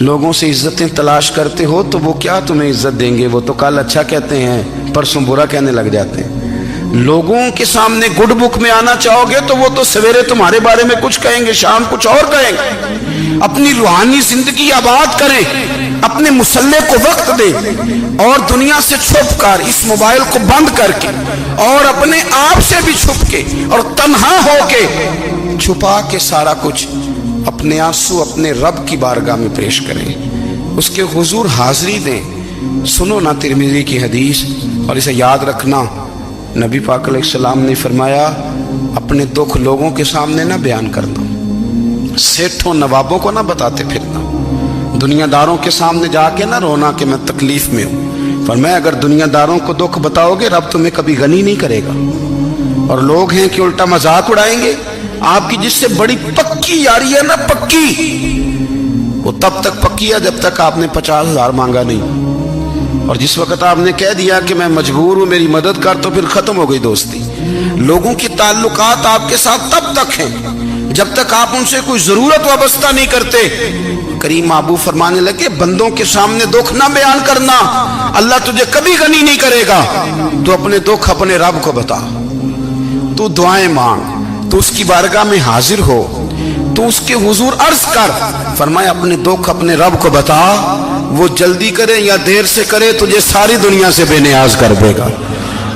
لوگوں سے عزتیں تلاش کرتے ہو تو وہ کیا تمہیں عزت دیں گے؟ وہ تو کل اچھا کہتے ہیں، پرسوں برا کہنے لگ جاتے ہیں۔ لوگوں کے سامنے گڈ بک میں آنا چاہو گے تو وہ تو سویرے تمہارے بارے میں کچھ کہیں گے، شام کچھ اور کہیں گے۔ اپنی روحانی زندگی آباد کریں، اپنے مسلح کو وقت دیں، اور دنیا سے چھپ کر اس موبائل کو بند کر کے اور اپنے آپ سے بھی چھپ کے اور تنہا ہو کے چھپا کے سارا کچھ اپنے آنسو اپنے رب کی بارگاہ میں پیش کریں، اس کے حضور حاضری دیں۔ سنو نا ترمذی کی حدیث، اور اسے یاد رکھنا، نبی پاک علیہ السلام نے فرمایا اپنے دکھ لوگوں کے سامنے نہ بیان کرنا، سیٹھوں نوابوں کو نہ بتاتے پھرنا، دنیا داروں کے سامنے جا کے نہ رونا کہ میں تکلیف میں ہوں۔ فرمایا اگر دنیا داروں کو دکھ بتاؤ گے رب تمہیں کبھی غنی نہیں کرے گا۔ اور لوگ ہیں کہ الٹا مذاق اڑائیں گے آپ کی، جس سے بڑی پکی یاری ہے نا، پکی، وہ تب تک پکی ہے جب تک آپ نے 50,000 مانگا نہیں، اور جس وقت آپ نے کہہ دیا کہ میں مجبور ہوں میری مدد کر تو پھر ختم ہو گئی دوستی۔ لوگوں کی تعلقات آپ کے ساتھ تب تک ہیں جب تک آپ ان سے کوئی ضرورت وابستہ نہیں کرتے۔ کریم محبوب فرمانے لگے بندوں کے سامنے دکھ نہ بیان کرنا، اللہ تجھے کبھی غنی نہیں کرے گا۔ تو اپنے دکھ اپنے رب کو بتا، تو دعائیں مانگ، تو اس کی بارگاہ میں حاضر ہو، تو اس کے حضور عرض کر۔ فرمایا اپنے دکھ اپنے رب کو بتا، وہ جلدی کرے یا دیر سے کرے تجھے ساری دنیا سے بے نیاز کر دے گا،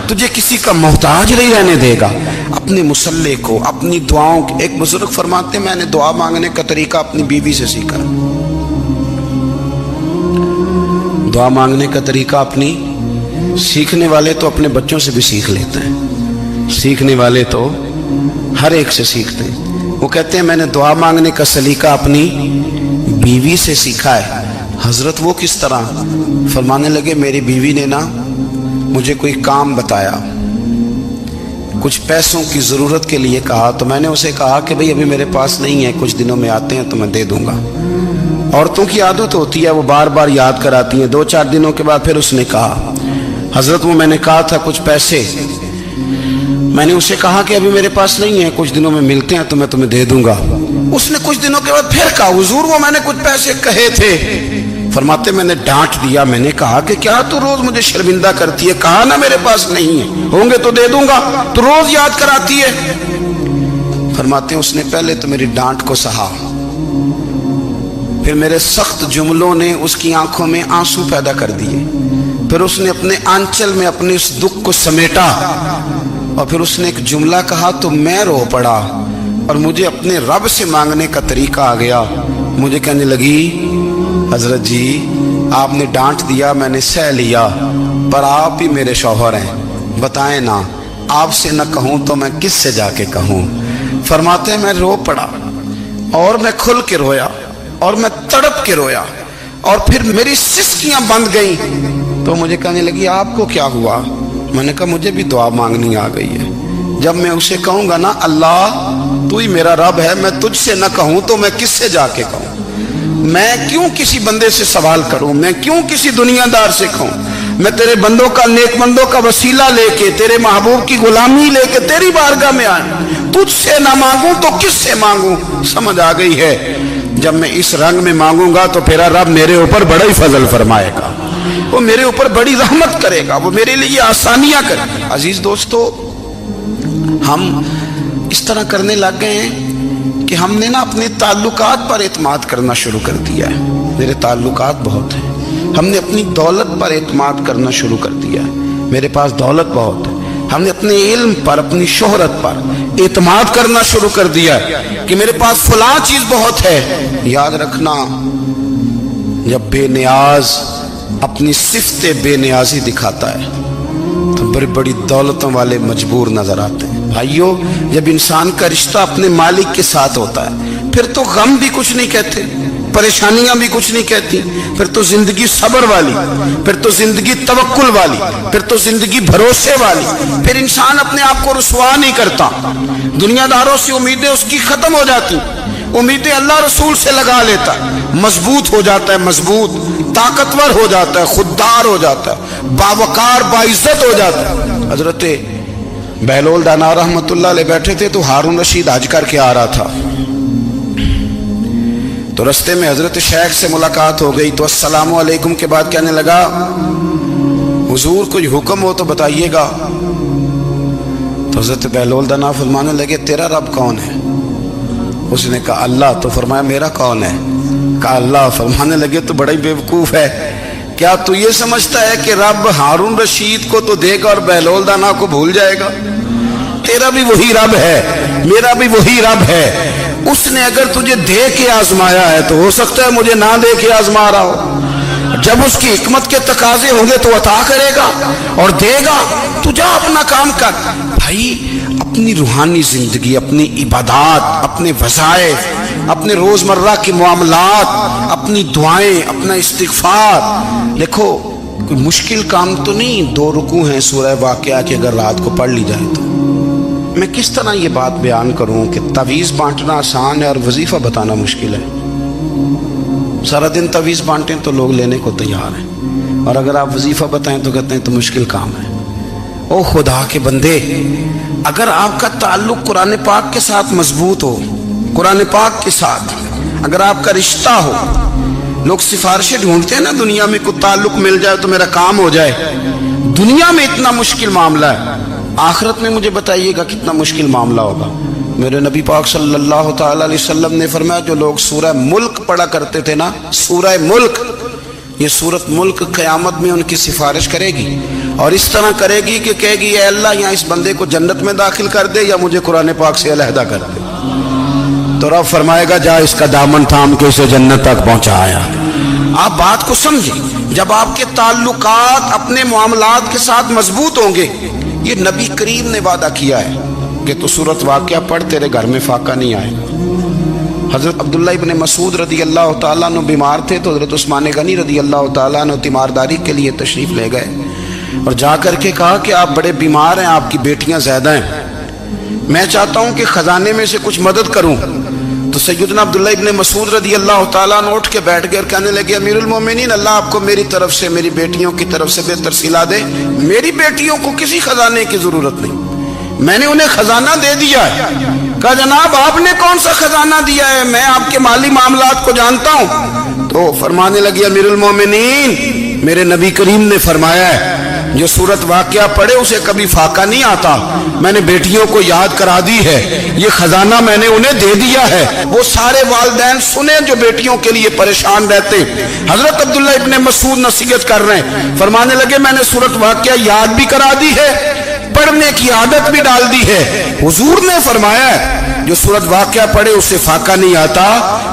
تجھے کسی کا محتاج نہیں رہنے دے گا۔ اپنے مسلح کو، اپنی دعاؤں، ایک بزرگ فرماتے ہیں میں نے دعا مانگنے کا طریقہ اپنی بیوی سے سیکھا۔ دعا مانگنے کا طریقہ اپنی، سیکھنے والے تو اپنے بچوں سے بھی سیکھ لیتے ہیں، سیکھنے والے تو ہر ایک سے سیکھتے ہیں۔ وہ کہتے ہیں میں نے دعا مانگنے کا سلیقہ اپنی بیوی سے سیکھا ہے۔ حضرت وہ کس طرح؟ فرمانے لگے میری بیوی نے نا مجھے کوئی کام بتایا، کچھ پیسوں کی ضرورت کے لیے کہا، تو میں نے اسے کہا کہ بھئی ابھی میرے پاس نہیں ہے، کچھ دنوں میں آتے ہیں تو میں دے دوں گا۔ عورتوں کی عادت ہوتی ہے وہ بار بار یاد کراتی ہیں، 2-4 دنوں کے بعد پھر اس نے کہا حضرت وہ میں نے کہا تھا کچھ پیسے، میں نے اسے کہا کہ ابھی میرے پاس نہیں ہے، کچھ دنوں میں ملتے ہیں تو میں تمہیں دے دوں گا۔ اس نے کچھ دنوں کے بعد پھر کہا حضور وہ میں نے کچھ پیسے کہے تھے۔ فرماتے میں نے ڈانٹ دیا، میں نے کہا کہ کیا تو روز مجھے شرمندہ کرتی ہے، کہا نا میرے پاس نہیں ہے، ہوں گے تو دے دوں گا، تو روز یاد کراتی ہے۔ فرماتے ہیں اس نے پہلے تو میری ڈانٹ کو سہا، پھر میرے سخت جملوں نے اس کی آنکھوں میں آنسو پیدا کر دیے، پھر اس نے اپنے آنچل میں اپنے اس دکھ کو سمیٹا، اور پھر اس نے ایک جملہ کہا تو میں رو پڑا، اور مجھے اپنے رب سے مانگنے کا طریقہ آ گیا۔ مجھے کہنے لگی حضرت جی آپ نے ڈانٹ دیا میں نے سہ لیا، پر آپ ہی میرے شوہر ہیں، بتائیں نا آپ سے نہ کہوں تو میں کس سے جا کے کہوں۔ فرماتے ہیں میں رو پڑا، اور میں کھل کے رویا، اور میں تڑپ کے رویا، اور پھر میری سسکیاں بند گئیں۔ تو مجھے کہنے لگی آپ کو کیا ہوا؟ میں نے کہا مجھے بھی دعا مانگنی آ گئی ہے، جب میں اسے کہوں گا نا اللہ تو ہی میرا رب ہے، میں تجھ سے نہ کہوں تو میں کس سے جا کے کہوں؟ میں کیوں کسی بندے سے سوال کروں؟ میں کیوں کسی دنیا دار سے کہوں؟ میں تیرے بندوں کا، نیک بندوں کا وسیلہ لے کے، تیرے محبوب کی غلامی لے کے تیری بارگاہ میں آیا، تجھ سے نہ مانگوں تو کس سے مانگوں؟ سمجھ آ گئی ہے جب میں اس رنگ میں مانگوں گا تو پھر رب میرے اوپر بڑا ہی فضل فرمائے گا، وہ میرے اوپر بڑی رحمت کرے گا، وہ میرے لیے آسانیاں کرے گا۔ عزیز دوستو ہم اس طرح کرنے لگ گئے ہیں کہ ہم نے نا اپنے تعلقات پر اعتماد کرنا شروع کر دیا ہے۔ میرے تعلقات بہت ہیں، ہم نے اپنی دولت پر اعتماد کرنا شروع کر دیا ہے، میرے پاس دولت بہت ہے، ہم نے اپنے علم پر، اپنی شہرت پر اعتماد کرنا شروع کر دیا ہے کہ میرے پاس فلاں چیز بہت ہے۔ یاد رکھنا جب بے نیاز اپنی صفت بے نیازی دکھاتا ہے تو بڑی بڑی دولتوں والے مجبور نظر آتے ہیں۔ بھائیو جب انسان کا رشتہ اپنے مالک کے ساتھ ہوتا ہے پھر تو غم بھی کچھ نہیں کہتے، پریشانیاں بھی کچھ نہیں کہتی، پھر تو زندگی صبر والی، پھر تو زندگی توکل والی، پھر تو زندگی بھروسے والی، پھر انسان اپنے آپ کو رسوا نہیں کرتا، دنیا داروں سے امیدیں اس کی ختم ہو جاتی، امیدیں اللہ رسول سے لگا لیتا ہے، مضبوط ہو جاتا ہے، مضبوط، طاقتور ہو جاتا ہے، خوددار ہو جاتا ہے، باوقار باعزت ہو جاتا ہے۔ حضرت بہلول دانا رحمت اللہ علیہ بیٹھے تھے تو ہارون رشید حج کر کے آ رہا تھا، تو رستے میں حضرت شیخ سے ملاقات ہو گئی تو السلام علیکم کے بعد کہنے لگا حضور کوئی حکم ہو تو بتائیے گا۔ تو حضرت بہلول دانا فرمانے لگے تیرا رب کون ہے؟ اس نے کہا اللہ۔ تو فرمایا میرا کون ہے؟ کہا اللہ۔ فرمانے لگے تو بڑا ہی بیوقوف ہے، کیا تو یہ سمجھتا ہے کہ رب ہارون رشید کو تو دے گا اور بہلول دانا کو بھول جائے گا؟ تیرا بھی وہی رب ہے، میرا بھی وہی رب ہے۔ اس نے اگر تجھے دے کے آزمایا ہے تو ہو سکتا ہے مجھے نہ دے کے آزما رہا ہو۔ جب اس کی حکمت کے تقاضے ہوں گے تو عطا کرے گا اور دے گا، تو جا اپنا کام کر۔ بھائی اپنی روحانی زندگی، اپنی عبادات، اپنے وظائف، اپنے روزمرہ کے معاملات، اپنی دعائیں، اپنا استغفار، دیکھو کوئی مشکل کام تو نہیں 2 رکوع ہیں سورہ واقعہ کی اگر رات کو پڑھ لی جائے تو۔ میں کس طرح یہ بات بیان کروں کہ تعویذ بانٹنا آسان ہے اور وظیفہ بتانا مشکل ہے۔ سارا دن تعویذ بانٹیں تو لوگ لینے کو تیار ہیں، اور اگر آپ وظیفہ بتائیں تو کہتے ہیں تو مشکل کام ہے۔ او خدا کے بندے، اگر آپ کا تعلق قرآن پاک کے ساتھ مضبوط ہو، قرآن پاک کے ساتھ اگر آپ کا رشتہ ہو، لوگ سفارشیں ڈھونڈتے ہیں نا دنیا میں، کوئی تعلق مل جائے تو میرا کام ہو جائے۔ دنیا میں اتنا مشکل معاملہ ہے، آخرت میں مجھے بتائیے گا کتنا مشکل معاملہ ہوگا۔ میرے نبی پاک صلی اللہ تعالی علیہ وسلم نے فرمایا جو لوگ سورہ ملک پڑھا کرتے تھے نا، سورہ ملک، یہ سورت ملک قیامت میں ان کی سفارش کرے گی، اور اس طرح کرے گی کہ کہے گی اے اللہ یہاں اس بندے کو جنت میں داخل کر دے یا مجھے قرآن پاک سے علیحدہ کر دے۔ تو رب فرمائے گا جا اس کا دامن تھام کے اسے جنت تک پہنچایا۔ آپ بات کو سمجھیں، جب آپ کے تعلقات اپنے معاملات کے ساتھ مضبوط ہوں گے، یہ نبی کریم نے وعدہ کیا ہے کہ تو سورت واقعہ پڑھ تیرے گھر میں فاقہ نہیں آئے گا۔ حضرت عبداللہ ابن مسعود رضی اللہ تعالیٰ عنہ بیمار تھے تو حضرت عثمان غنی رضی اللہ تعالیٰ عنہ تیمارداری کے لیے تشریف لے گئے اور جا کر کے کہا کہ آپ بڑے بیمار ہیں، آپ کی بیٹیاں زیادہ ہیں، میں چاہتا ہوں کہ خزانے میں سے کچھ مدد کروں۔ تو سیدنا عبداللہ ابن مسعود رضی اللہ تعالیٰ عنہ اٹھ کے بیٹھ گئے اور کہنے لگے امیر المومنین اللہ آپ کو میری طرف سے، میری بیٹیوں کی طرف سے بہتر صلہ دے، میری بیٹیوں کو کسی خزانے کی ضرورت نہیں، میں نے انہیں خزانہ دے دیا ہے۔ کہا جناب آپ نے کون سا خزانہ دیا ہے، میں آپ کے مالی معاملات کو جانتا ہوں۔ تو فرمانے لگی امیر المومنین میرے نبی کریم نے فرمایا ہے جو سورت واقعہ پڑھے اسے کبھی فاقہ نہیں آتا، میں نے بیٹیوں کو یاد کرا دی ہے، یہ خزانہ میں نے انہیں دے دیا ہے۔ وہ سارے والدین سنیں جو بیٹیوں کے لیے پریشان رہتے۔ حضرت عبداللہ ابن مسعود نصیحت کر رہے ہیں، فرمانے لگے میں نے سورت واقعہ یاد بھی کرا دی ہے، پڑھنے کی عادت بھی ڈال دی ہے۔ حضور نے فرمایا ہے جو سورت واقعہ پڑھے اسے فاقہ نہیں آتا۔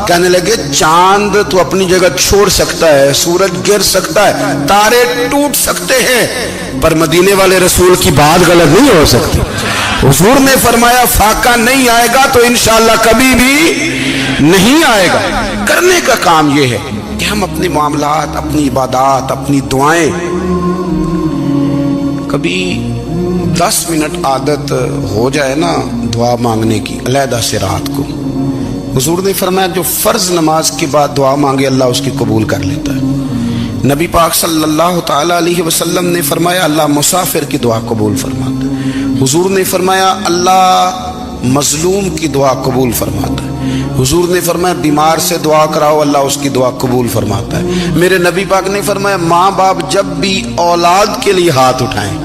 کہنے لگے چاند تو اپنی جگہ چھوڑ سکتا ہے، سورج گر سکتا ہے، تارے ٹوٹ سکتے ہیں، پر مدینے والے رسول کی بات غلط نہیں ہو سکتی۔ حضور نے فرمایا فاقہ نہیں آئے گا تو انشاءاللہ کبھی بھی نہیں آئے گا۔ کرنے کا کام یہ ہے کہ ہم اپنے معاملات، اپنی عبادات، اپنی دعائیں کبھی 10 منٹ عادت ہو جائے نا دعا مانگنے کی علیحدہ سے رات کو۔ حضور نے فرمایا جو فرض نماز کے بعد دعا مانگے اللہ اس کی قبول کر لیتا ہے۔ نبی پاک صلی اللہ تعالی علیہ وسلم نے فرمایا اللہ مسافر کی دعا قبول فرماتا ہے۔ حضور نے فرمایا اللہ مظلوم کی دعا قبول فرماتا ہے۔ حضور نے فرمایا بیمار سے دعا کراؤ اللہ اس کی دعا قبول فرماتا ہے۔ میرے نبی پاک نے فرمایا ماں باپ جب بھی اولاد کے لیے ہاتھ اٹھائیں،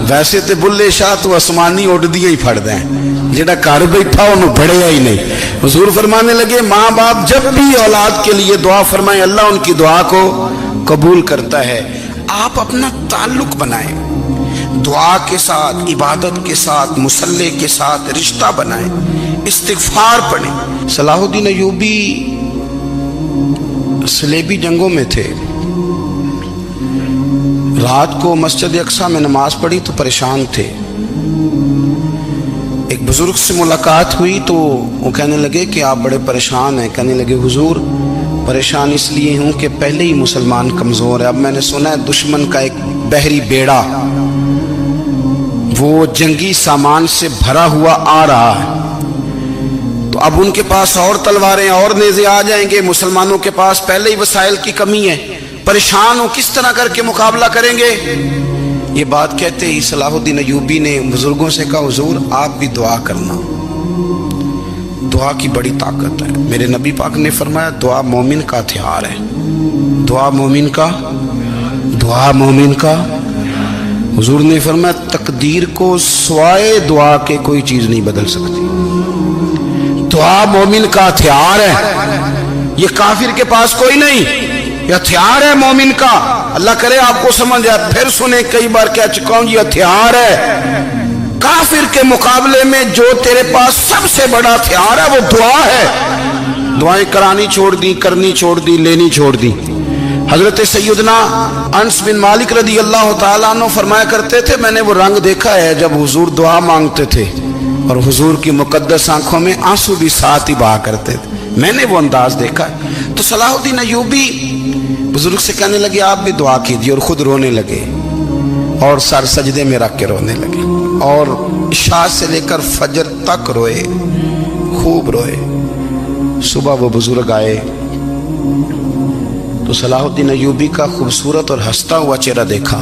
ویسے تے بلے شاہ تو آسمانی اڈ دیا ہی پھڑ دیں، جڑا گھر بیٹھا انہوں بڑھیا ہی نہیں۔ حضور فرمانے لگے ماں باپ جب بھی اولاد کے لیے دعا فرمائیں اللہ ان کی دعا کو قبول کرتا ہے۔ آپ اپنا تعلق بنائیں، دعا کے ساتھ، عبادت کے ساتھ، مصلی کے ساتھ رشتہ بنائیں، استغفار پڑھیں۔ صلاح الدین ایوبی صلیبی جنگوں میں تھے، رات کو مسجد اقصی میں نماز پڑھی تو پریشان تھے۔ ایک بزرگ سے ملاقات ہوئی تو وہ کہنے لگے کہ آپ بڑے پریشان ہیں۔ کہنے لگے حضور پریشان اس لیے ہوں کہ پہلے ہی مسلمان کمزور ہے، اب میں نے سنا ہے دشمن کا ایک بحری بیڑا وہ جنگی سامان سے بھرا ہوا آ رہا ہے، تو اب ان کے پاس اور تلواریں اور نیزے آ جائیں گے، مسلمانوں کے پاس پہلے ہی وسائل کی کمی ہے، پریشان ہو کس طرح کر کے مقابلہ کریں گے۔ یہ بات کہتے ہی صلاح الدین ایوبی نے بزرگوں سے کہا حضور آپ بھی دعا کرنا، دعا کی بڑی طاقت ہے. میرے نبی پاک نے فرمایا دعا مومن کا ہتھیار ہے. دعا مومن کا حضور نے فرمایا تقدیر کو سوائے دعا کے کوئی چیز نہیں بدل سکتی. دعا مومن کا ہتھیار ہے. یہ کافر کے پاس کوئی نہیں، یہ ہتھیار ہے مومن کا. اللہ کرے آپ کو سمجھ آئے. پھر سنیں، کئی بار کہہ چکا ہوں یہ ہتھیار ہے. کافر کے مقابلے میں جو تیرے پاس سب سے بڑا ہتھیار ہے وہ دعا ہے. دعائیں کرانی چھوڑ دی، کرنی چھوڑ دی، لینی چھوڑ دی. حضرت سیدنا انس بن مالک رضی اللہ تعالیٰ عنہ فرمایا کرتے تھے میں نے وہ رنگ دیکھا ہے جب حضور دعا مانگتے تھے اور حضور کی مقدس آنکھوں میں آنسو بھی ساتھ ہی بہا کرتے تھے. میں نے وہ انداز دیکھا ہے. تو صلاح الدین ایوبی بزرگ سے کہنے لگے آپ بھی دعا کیجیے، اور خود رونے لگے اور سر سجدے میں رکھ کے رونے لگے اور عشاء سے لے کر فجر تک روئے، خوب روئے. صبح وہ بزرگ آئے تو صلاح الدین ایوبی کا خوبصورت اور ہنستا ہوا چہرہ دیکھا.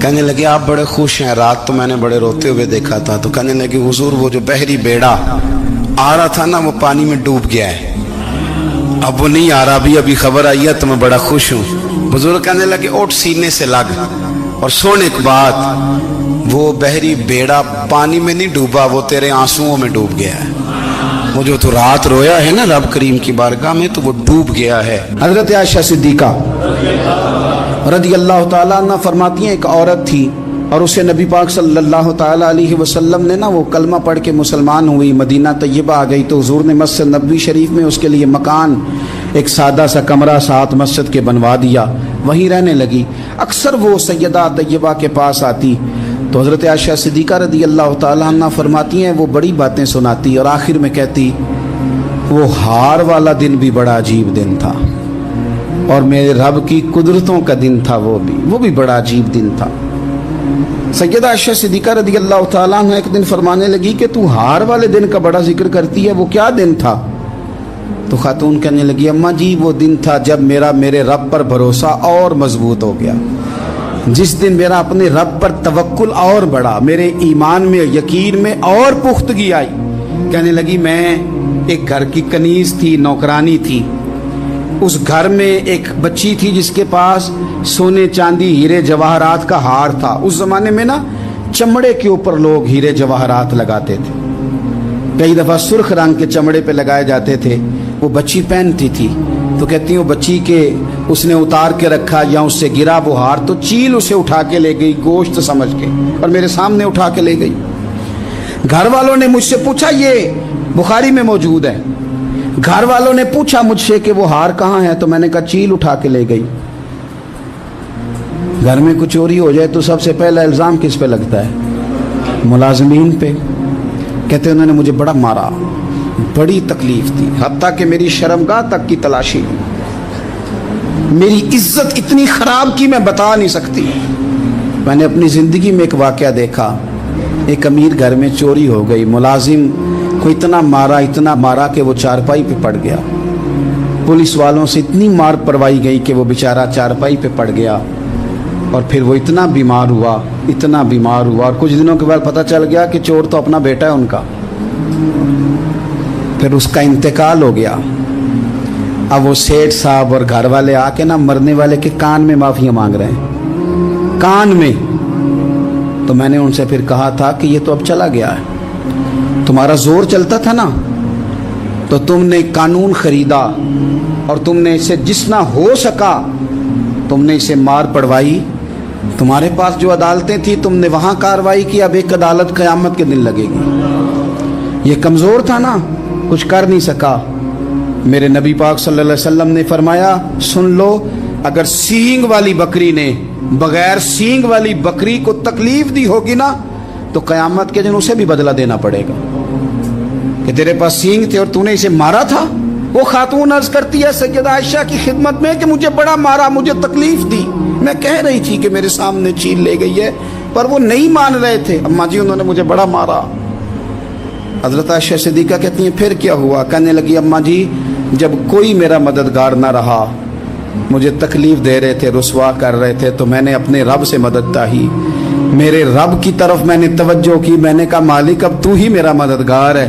کہنے لگے آپ بڑے خوش ہیں، رات تو میں نے بڑے روتے ہوئے دیکھا تھا. تو کہنے لگے حضور وہ جو بحری بیڑا آ رہا تھا نا وہ پانی میں ڈوب گیا ہے، اب وہ نہیں آ رہا، ابھی خبر آئی ہے تو میں بڑا خوش ہوں. بزرگ کہنے لگے اوٹ سینے سے لگ اور سن ایک بات، وہ بحری بیڑا پانی میں نہیں ڈوبا، وہ تیرے آنسوؤں میں ڈوب گیا ہے. وہ جو تو رات رویا ہے نا رب کریم کی بارگاہ میں تو وہ ڈوب گیا ہے. حضرت عائشہ صدیقہ رضی اللہ تعالیٰ عنہ فرماتی ہیں ایک عورت تھی اور اسے نبی پاک صلی اللہ تعالیٰ علیہ وسلم نے نا وہ کلمہ پڑھ کے مسلمان ہوئی، مدینہ طیبہ آ گئی تو حضور نے مسجد نبوی شریف میں اس کے لیے مکان، ایک سادہ سا کمرہ ساتھ مسجد کے بنوا دیا، وہیں رہنے لگی. اکثر وہ سیدہ طیبہ کے پاس آتی تو حضرت عائشہ صدیقہ رضی اللہ تعالیٰ عنہ فرماتی ہیں وہ بڑی باتیں سناتی اور آخر میں کہتی وہ ہار والا دن بھی بڑا عجیب دن تھا اور میرے رب کی قدرتوں کا دن تھا، وہ بھی بڑا عجیب دن تھا. سیدہ عائشہ صدیقہ رضی اللہ تعالیٰ عنہ ایک دن فرمانے لگی کہ تو ہار والے دن کا بڑا ذکر کرتی ہے، وہ کیا دن تھا؟ تو خاتون کہنے لگی اماں جی وہ دن تھا جب میرے رب پر بھروسہ اور مضبوط ہو گیا، جس دن میرا اپنے رب پر توکل اور بڑھا، میرے ایمان میں یقین میں اور پختگی آئی. کہنے لگی میں ایک گھر کی کنیز تھی، نوکرانی تھی، اس گھر میں ایک بچی تھی جس کے پاس سونے چاندی ہیرے جواہرات کا ہار تھا. اس زمانے میں نا چمڑے کے اوپر لوگ ہیرے جواہرات لگاتے تھے، کئی دفعہ سرخ رنگ کے چمڑے پہ لگائے جاتے تھے. وہ بچی پہنتی تھی تو کہتی ہوں بچی کے اس نے اتار کے رکھا یا اس سے گرا وہ ہار تو چیل اسے اٹھا کے لے گئی گوشت سمجھ کے اور میرے سامنے اٹھا کے لے گئی. گھر والوں نے مجھ سے پوچھا، یہ بخاری میں موجود ہے، گھر والوں نے پوچھا مجھ سے کہ وہ ہار کہاں ہے تو میں نے کہا چیل اٹھا کے لے گئی. گھر میں کچھ چوری ہو جائے تو سب سے پہلا الزام کس پہ لگتا ہے؟ ملازمین پہ. کہتے انہوں نے مجھے بڑا مارا، بڑی تکلیف تھی، حتیٰ کہ میری شرمگاہ تک کی تلاشی، میری عزت اتنی خراب کی میں بتا نہیں سکتی. میں نے اپنی زندگی میں ایک واقعہ دیکھا، ایک امیر گھر میں چوری ہو گئی، ملازم کو اتنا مارا کہ وہ چارپائی پہ پڑ گیا. پولیس والوں سے اتنی مار پروائی گئی کہ وہ بیچارہ چارپائی پہ پڑ گیا اور پھر وہ اتنا بیمار ہوا اور کچھ دنوں کے بعد پتہ چل گیا کہ چور تو اپنا بیٹا ہے ان کا. پھر اس کا انتقال ہو گیا. اب وہ سیٹھ صاحب اور گھر والے آ کے نا مرنے والے کے کان میں معافیاں مانگ رہے ہیں، کان میں. تو میں نے ان سے پھر کہا تھا کہ یہ تو اب چلا گیا ہے، تمہارا زور چلتا تھا نا تو تم نے قانون خریدا اور تم نے اسے جتنا ہو سکا تم نے اسے مار پڑوائی. تمہارے پاس جو عدالتیں تھی تم نے وہاں کارروائی کی، اب ایک عدالت قیامت کے دن لگے گی. یہ کمزور تھا نا، کچھ کر نہیں سکا. میرے نبی پاک صلی اللہ علیہ وسلم نے فرمایا سن لو، اگر سینگ والی بکری نے بغیر سینگ والی بکری کو تکلیف دی ہوگی نا تو قیامت کے دن اسے بھی بدلہ دینا پڑے گا کہ تیرے پاس سینگ تھے اور تو نے اسے مارا تھا. وہ خاتون عرض کرتی ہے سیدہ عائشہ کی خدمت میں کہ مجھے بڑا مارا، مجھے تکلیف دی، میں کہہ رہی تھی کہ میرے سامنے چیل لے گئی ہے پر وہ نہیں مان رہے تھے. اماں جی انہوں نے مجھے بڑا مارا. حضرت عائشہ صدیقہ کہتی ہیں پھر کیا ہوا؟ کہنے لگی اماں جی جب کوئی میرا مددگار نہ رہا، مجھے تکلیف دے رہے تھے، رسوا کر رہے تھے، تو میں نے اپنے رب سے مدد چاہی، میرے رب کی طرف میں نے توجہ کی. میں نے کہا مالک اب تو ہی میرا مددگار ہے،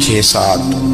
6-7,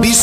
20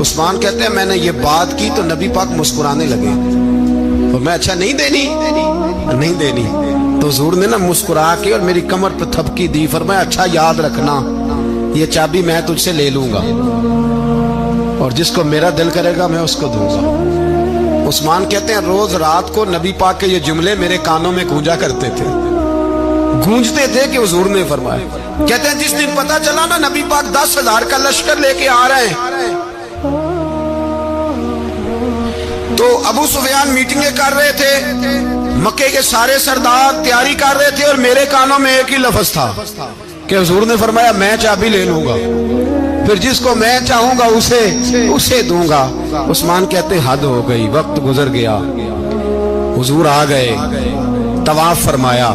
عثمان کہتے ہیں میں نے یہ بات کی تو نبی پاک مسکرانے لگے، اور میں اچھا نہیں دینی نہیں دینی، تو حضور نے نا مسکرا کے اور میری کمر پہ تھپکی دی، فرمایا اچھا یاد رکھنا یہ چابی میں تجھ سے لے لوں گا، اور جس کو میرا دل کرے گا میں اس کو دوں گا۔ عثمان کہتے ہیں روز رات کو نبی پاک کے یہ جملے میرے کانوں میں گونجا کرتے تھے، گونجتے تھے کہ حضور نے فرمایا۔ کہتے ہیں جس دن پتا چلا نا نبی پاک 10,000 کا لشکر لے کے آ رہے ہیں، تو ابو سفیان میٹنگیں کر رہے تھے، مکے کے سارے سردار تیاری کر رہے تھے، اور میرے کانوں میں ایک ہی لفظ تھا کہ حضور نے فرمایا میں چابی لے لوں گا، پھر جس کو میں چاہوں گا اسے دوں گا۔ عثمان کہتے حد ہو گئی، وقت گزر گیا، حضور آ گئے، طواف فرمایا،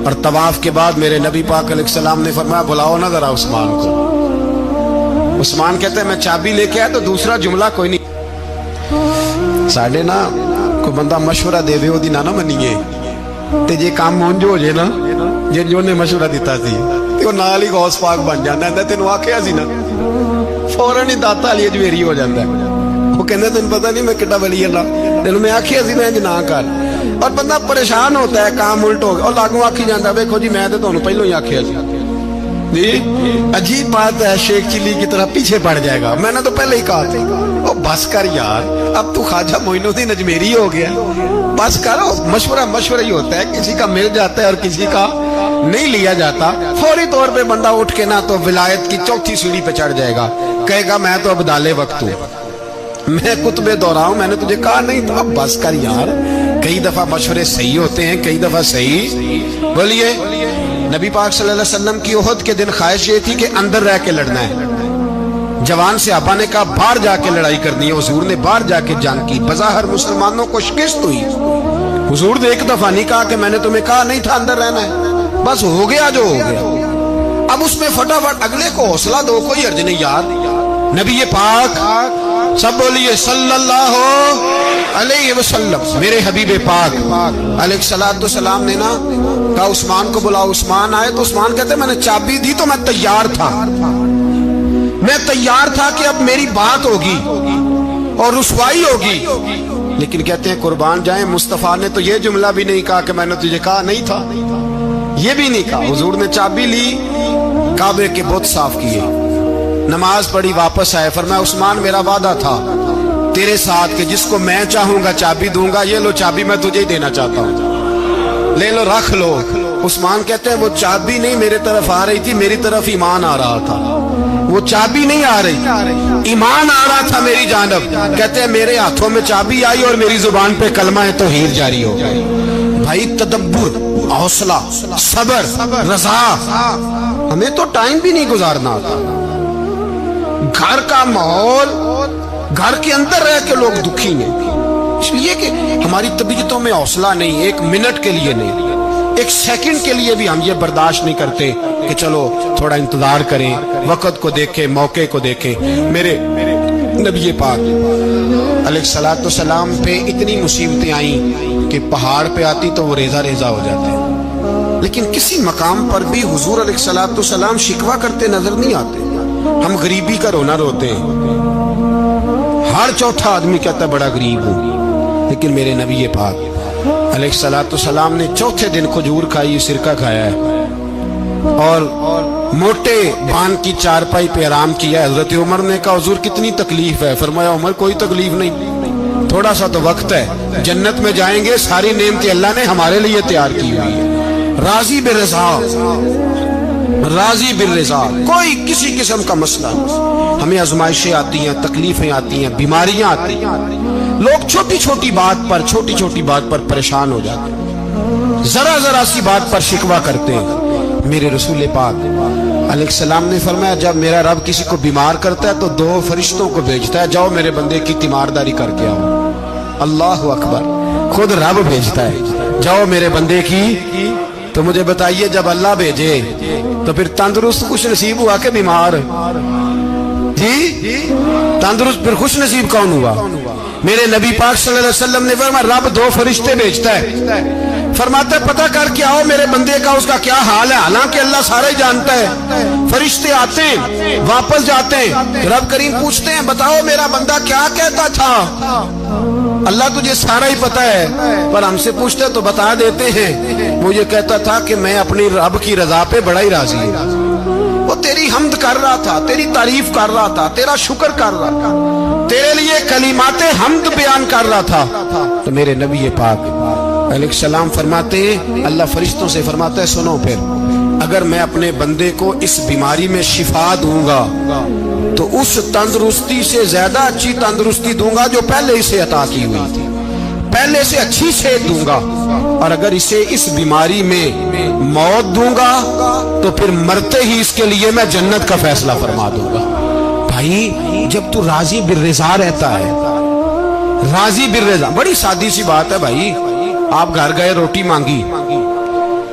اور طواف کے بعد میرے نبی پاک علیہ السلام نے فرمایا بلاؤ نا ذرا عثمان کو۔ عثمان کہتے ہیں میں چابی لے کے آیا تو دوسرا جملہ کوئی نہیں، ساڑھے نا کوئی بندہ مشورہ دے دے دی نہ منیے تے جے کام مونجو ہو جائے نا، جن جو نے مشورہ دیتا سی تے وہ نال ہی غوث پاک بن جاتا ہے، تینوں آکھیا سی نا فوراً ہی داتا علی اجمیری ہو جاتا ہے، وہ کہندے تینوں پتہ نہیں میں کڈا ولی اللہ، تینوں میں آکھیا سی نا انج نہ کر، اور بندہ پریشان ہوتا ہے کام الٹ ہو گیا، اور لاگوں آکھی جاندا ویکھو جی میں تے تانوں پہلوں ہی آکھیا سی جی، عجیب بات ہے، شیخ چلی کی طرح پیچھے پڑ جائے گا، میں نے تو پہلے ہی کہا تھا او بس کر یار، اب تو خواجہ معین الدین اجمیری ہو گیا، بس کرو، مشورہ ہی ہوتا ہے، کسی کا مل جاتا ہے اور کسی کا نہیں لیا جاتا، فوری طور پہ بندہ اٹھ کے نہ تو ولایت کی چوتھی سیڑھی پہ چڑھ جائے گا، کہے گا میں تو ابدال وقت ہوں، میں کتب دورہ ہوں، میں نے تجھے کہا نہیں تھا، بس کر یار۔ کئی دفعہ مشورے صحیح ہوتے ہیں، کئی دفعہ صحیح بولیے۔ نبی پاک صلی اللہ علیہ وسلم کی احد کے دن خواہش یہ تھی کہ اندر رہ کے لڑنا ہے، جوان صحابہ نے کہا باہر جا کے لڑائی کرنی ہے، حضور نے باہر جا کے جنگ کی، بظاہر مسلمانوں کو شکست ہوئی، حضور نے ایک دفعہ نہیں کہا کہ میں نے تمہیں کہا نہیں تھا اندر رہنا ہے، بس ہو گیا جو ہو گیا، اب اس میں فٹافٹ اگلے کو حوصلہ دو، کوئی حرج نہیں یار۔ نبی پاک سب بولیے صلی اللہ علیہ وسلم، میرے حبیب پاک علیہ السلام نے نا کہا عثمان کو بلاؤ، عثمان آئے تو عثمان کہتے میں نے چابی دی تو میں تیار تھا، میں تیار تھا کہ اب میری بات ہوگی اور رسوائی ہوگی، لیکن کہتے ہیں قربان جائیں مصطفیٰ نے تو یہ جملہ بھی نہیں کہا کہ میں نے تجھے کہا نہیں تھا، یہ بھی نہیں کہا، حضور نے چابی لی، کعبے کے بت صاف کیے، نماز پڑھی، واپس آئے، فرمایا عثمان میرا وعدہ تھا تیرے ساتھ کہ جس کو میں چاہوں گا چابی دوں گا، یہ لو چابی میں تجھے ہی دینا چاہتا ہوں، لے لو رکھ لو۔ عثمان کہتے ہیں وہ چابی نہیں میرے طرف آ رہی تھی، میری طرف ایمان آ رہا تھا، وہ چابی نہیں آ رہی، ایمان آ رہا تھا میری جانب، کہتے ہیں میرے ہاتھوں میں چابی آئی اور میری زبان پہ کلمہ توحید جاری ہو گئی۔ بھائی تدبر، حوصلہ، صبر، رضا، ہمیں تو ٹائم بھی نہیں گزارنا آتا، گھر کا ماحول، گھر کے اندر رہ کے لوگ دکھی ہیں، اس لیے کہ ہماری طبیعتوں میں حوصلہ نہیں، ایک منٹ کے لیے نہیں، ایک سیکنڈ کے لیے بھی ہم یہ برداشت نہیں کرتے کہ چلو تھوڑا انتظار کریں، وقت کو دیکھیں، موقع کو دیکھیں۔ میرے نبی پاک علیہ السلام پہ اتنی مصیبتیں آئیں کہ پہاڑ پہ آتی تو وہ ریزہ ریزہ ہو جاتے، لیکن کسی مقام پر بھی حضور علیہ السلام شکوہ کرتے نظر نہیں آتے۔ ہم غریبی کا رونا روتے ہیں، ہر چوتھا آدمی کہتا ہے بڑا غریب ہوں، لیکن میرے نبی پاک علیہ السلام نے چوتھے دن کھجور کھائی، سرکہ کھایا ہے، اور موٹے بان کی چارپائی پہ آرام کیا۔ حضرت عمر نے کہا حضور کتنی تکلیف ہے؟ فرمایا عمر کوئی تکلیف نہیں، تھوڑا سا تو وقت ہے، جنت میں جائیں گے، ساری نعمتیں اللہ نے ہمارے لیے تیار کی ہوئی ہے، راضی بالرضا، راضی بالرضا، کوئی کسی قسم کا مسئلہ نہیں۔ ہمیں آزمائشیں آتی ہیں، تکلیفیں آتی ہیں، بیماریاں آتی ہیں، لوگ چھوٹی چھوٹی بات پر پریشان ہو جاتے ہیں، ذرا سی بات پر شکوہ کرتے ہیں۔ میرے رسول پاک علیہ السلام نے فرمایا جب میرا رب کسی کو بیمار کرتا ہے تو 2 فرشتوں کو بھیجتا ہے، جاؤ میرے بندے کی تیمارداری کر کے آؤ۔ اللہ اکبر، خود رب بھیجتا ہے، جاؤ میرے بندے کی۔ تو مجھے بتائیے جب اللہ بھیجے تو پھر تندرست خوش نصیب ہوا کہ بیمار؟ جی تندرست پھر خوش نصیب کون ہوا؟ میرے نبی پاک صلی اللہ علیہ وسلم نے فرمایا رب 2 فرشتے بھیجتا ہے، فرماتا ہے پتہ کر کے آؤ میرے بندے کا اس کا کیا حال ہے، حالانکہ اللہ سارا ہی جانتا ہے۔ فرشتے آتے ہیں واپس جاتے ہیں، رب کریم پوچھتے ہیں بتاؤ میرا بندہ کیا کہتا تھا؟ اللہ تجھے سارا ہی پتہ ہے، پر ہم سے پوچھتے تو بتا دیتے ہیں۔ وہ یہ کہتا تھا کہ میں اپنی رب کی رضا پہ بڑا ہی راضی ہوں، وہ تیری حمد کر رہا تھا، تیری تعریف کر رہا تھا، تیرا شکر کر رہا تھا، تیرے لیے کلمات حمد بیان کر رہا تھا۔ تو میرے نبی پاک علیہ السلام فرماتے ہیں، اللہ فرشتوں سے فرماتا ہے سنو پھر، اگر میں اپنے بندے کو اس بیماری میں شفا دوں گا تو اس تندرستی سے زیادہ اچھی تندرستی دوں گا جو پہلے اسے عطا کی ہوئی تھی، پہلے سے اچھی صحت دوں گا، اور اگر اسے اس بیماری میں موت دوں گا تو پھر مرتے ہی اس کے لیے میں جنت کا فیصلہ فرما دوں گا۔ بھائی جب تو راضی بالرضا رہتا ہے، راضی بالرضا، بڑی سادی سی بات ہے بھائی، آپ گھر گئے روٹی مانگی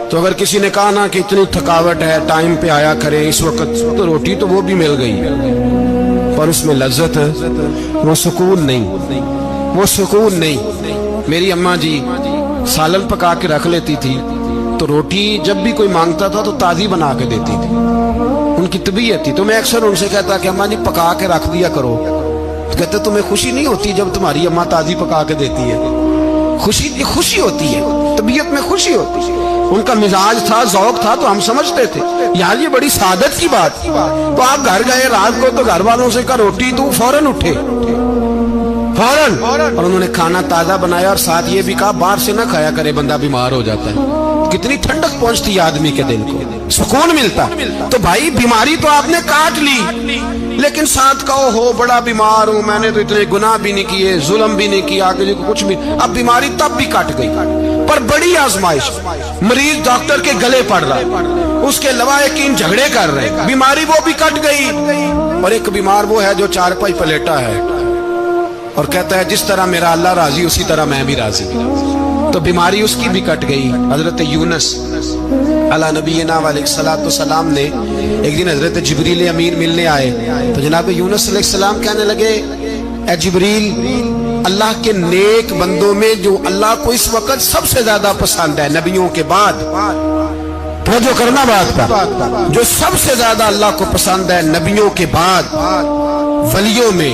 تو اگر کسی نے کہا نا کہ اتنی تھکاوٹ ہے ٹائم پہ آیا کریں اس وقت، تو روٹی تو وہ بھی مل گئی پر اس میں لذت، وہ سکون نہیں، وہ سکون نہیں۔ میری اماں جی سالن پکا کے رکھ لیتی تھی تو روٹی جب بھی کوئی مانگتا تھا تو تازی بنا کے دیتی تھی، ان کی طبیعت تھی۔ تو میں اکثر ان سے کہتا کہ اماں جی پکا کے رکھ دیا کرو، تو کہتے تمہیں خوشی نہیں ہوتی جب تمہاری اماں تازی پکا کے دیتی ہے؟ خوشی ہوتی ہے، طبیعت میں خوشی ہوتی ہے۔ ان کا مزاج تھا، ذوق تھا، تو ہم سمجھتے تھے یار یہ بڑی سعادت کی بات۔ تو آپ گھر گئے رات کو تو گھر والوں سے کہا روٹی، تو فوراً اٹھے فوراً، اور انہوں نے کھانا تازہ بنایا اور ساتھ یہ بھی کہا باہر سے نہ کھایا کرے بندہ بیمار ہو جاتا ہے۔ کتنی ٹھنڈک پہنچتی ہے آدمی کے دل کو، سکون ملتا۔ تو بھائی بیماری تو آپ نے کاٹ لی، لیکن ساتھ کہو ہو بڑا بیمار ہوں، میں نے تو اتنے گناہ بھی نہیں کیے، ظلم بھی نہیں کیا، کچھ بھی، اب بیماری تب بھی کٹ گئی۔ پر بڑی آزمائش، مریض ڈاکٹر کے گلے پڑ رہا ہے، اس کے لواحقین جھگڑے کر رہے ہیں، بیماری وہ بھی کٹ گئی۔ اور ایک بیمار وہ ہے جو چارپائی پلیٹا ہے اور کہتا ہے جس طرح میرا اللہ راضی اسی طرح میں بھی راضی، تو بیماری اس کی بھی کٹ گئی۔ حضرت یونس علی نبینا علیہ الصلوۃ والسلام نے ایک دن حضرت جبریل امین ملنے آئے تو جناب یونس علیہ السلام کہنے لگے اے جبریل، اللہ کے نیک بندوں میں جو اللہ کو اس وقت سب سے زیادہ پسند ہے نبیوں کے بعد، توجہ کرنا بات پر، جو سب سے زیادہ اللہ کو پسند ہے نبیوں کے بعد ولیوں میں،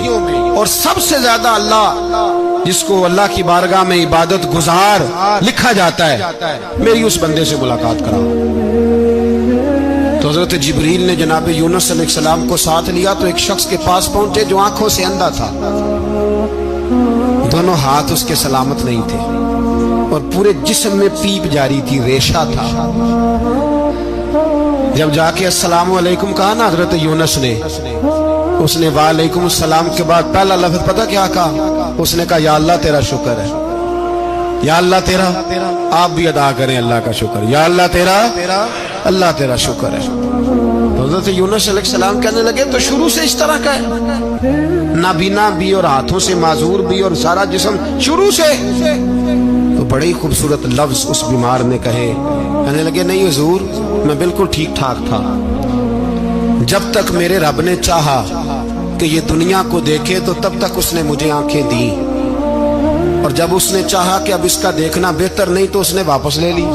اور سب سے زیادہ اللہ جس کو اللہ کی بارگاہ میں عبادت گزار لکھا جاتا ہے، میری اس بندے سے ملاقات کراؤ۔ تو حضرت جبریل نے جناب یونس علیہ السلام کو ساتھ لیا تو ایک شخص کے پاس پہنچے جو آنکھوں سے اندھا تھا، دونوں ہاتھ اس کے سلامت نہیں تھے اور پورے جسم میں پیپ جاری تھی، ریشہ تھا۔ جب جا کے السلام علیکم کہا نا حضرت یونس نے، اس نے وعلیکم السلام کے بعد پہلا لفظ پتہ کیا کہا؟ اس نے کہا یا اللہ تیرا شکر ہے، یا اللہ تیرا، آپ بھی ادا کریں اللہ کا شکر، یا اللہ تیرا، اللہ تیرا شکر ہے۔ تو حضرت یونس علیہ السلام کہنے لگے تو شروع سے اس طرح کا ہے، نابینا بھی اور ہاتھوں سے معذور بھی اور سارا جسم شروع سے؟ تو بڑے ہی خوبصورت لفظ اس بیمار نے کہے، کہنے لگے نہیں حضور میں بالکل ٹھیک ٹھاک تھا، جب تک میرے رب نے چاہا کہ یہ دنیا کو دیکھے تو تب تک اس نے مجھے آنکھیں دی، اور جب اس نے چاہا کہ اب اس کا دیکھنا بہتر نہیں تو اس نے واپس لے لی۔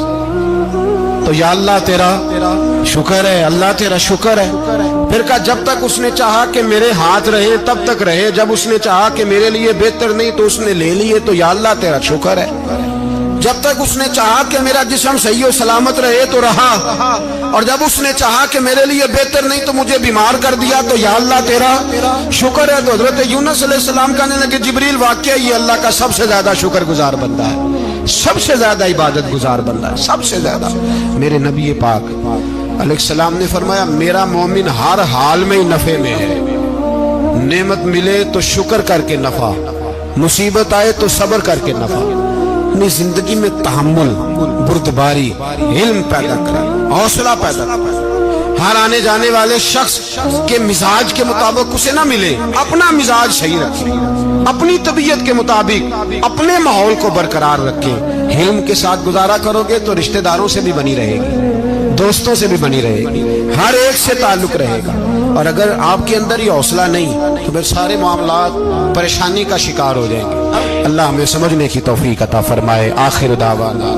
تو یا اللہ تیرا شکر ہے، اللہ تیرا شکر ہے۔ پھر کہا جب تک اس نے چاہا کہ میرے ہاتھ رہے تب تک رہے، جب اس نے چاہا کہ میرے لیے بہتر نہیں تو اس نے لے لیے، تو یا اللہ تیرا شکر ہے۔ جب تک اس نے چاہا کہ میرا جسم صحیح و سلامت رہے تو رہا، اور جب اس نے چاہا کہ میرے لیے بہتر نہیں تو مجھے بیمار کر دیا، تو یا اللہ تیرا شکر ہے۔ تو حضرت یونس علیہ السلام کہنے لگے جبریل واقعی یہ اللہ کا سب سے زیادہ شکر گزار بندہ ہے، سب سے زیادہ عبادت گزار بندہ ہے، سب سے زیادہ۔ میرے نبی پاک علیہ السلام نے فرمایا میرا مومن ہر حال میں نفع میں ہے، نعمت ملے تو شکر کر کے نفع، مصیبت آئے تو صبر کر کے نفع، اپنی زندگی میں تحمل، بردباری، علم پیدا کرے، حوصلہ پیدا کرے۔ ہر آنے جانے والے شخص کے مزاج کے مطابق اسے نہ ملے، اپنا مزاج صحیح رکھے، اپنی طبیعت کے مطابق اپنے ماحول کو برقرار رکھے۔ علم کے ساتھ گزارا کرو گے تو رشتہ داروں سے بھی بنی رہے گی، دوستوں سے بھی بنی رہے گی، ہر ایک سے تعلق رہے گا۔ اور اگر آپ کے اندر یہ حوصلہ نہیں تو پھر سارے معاملات پریشانی کا شکار ہو جائیں گے۔ اللہ ہمیں سمجھنے کی توفیق عطا فرمائے۔ آخر دعوانا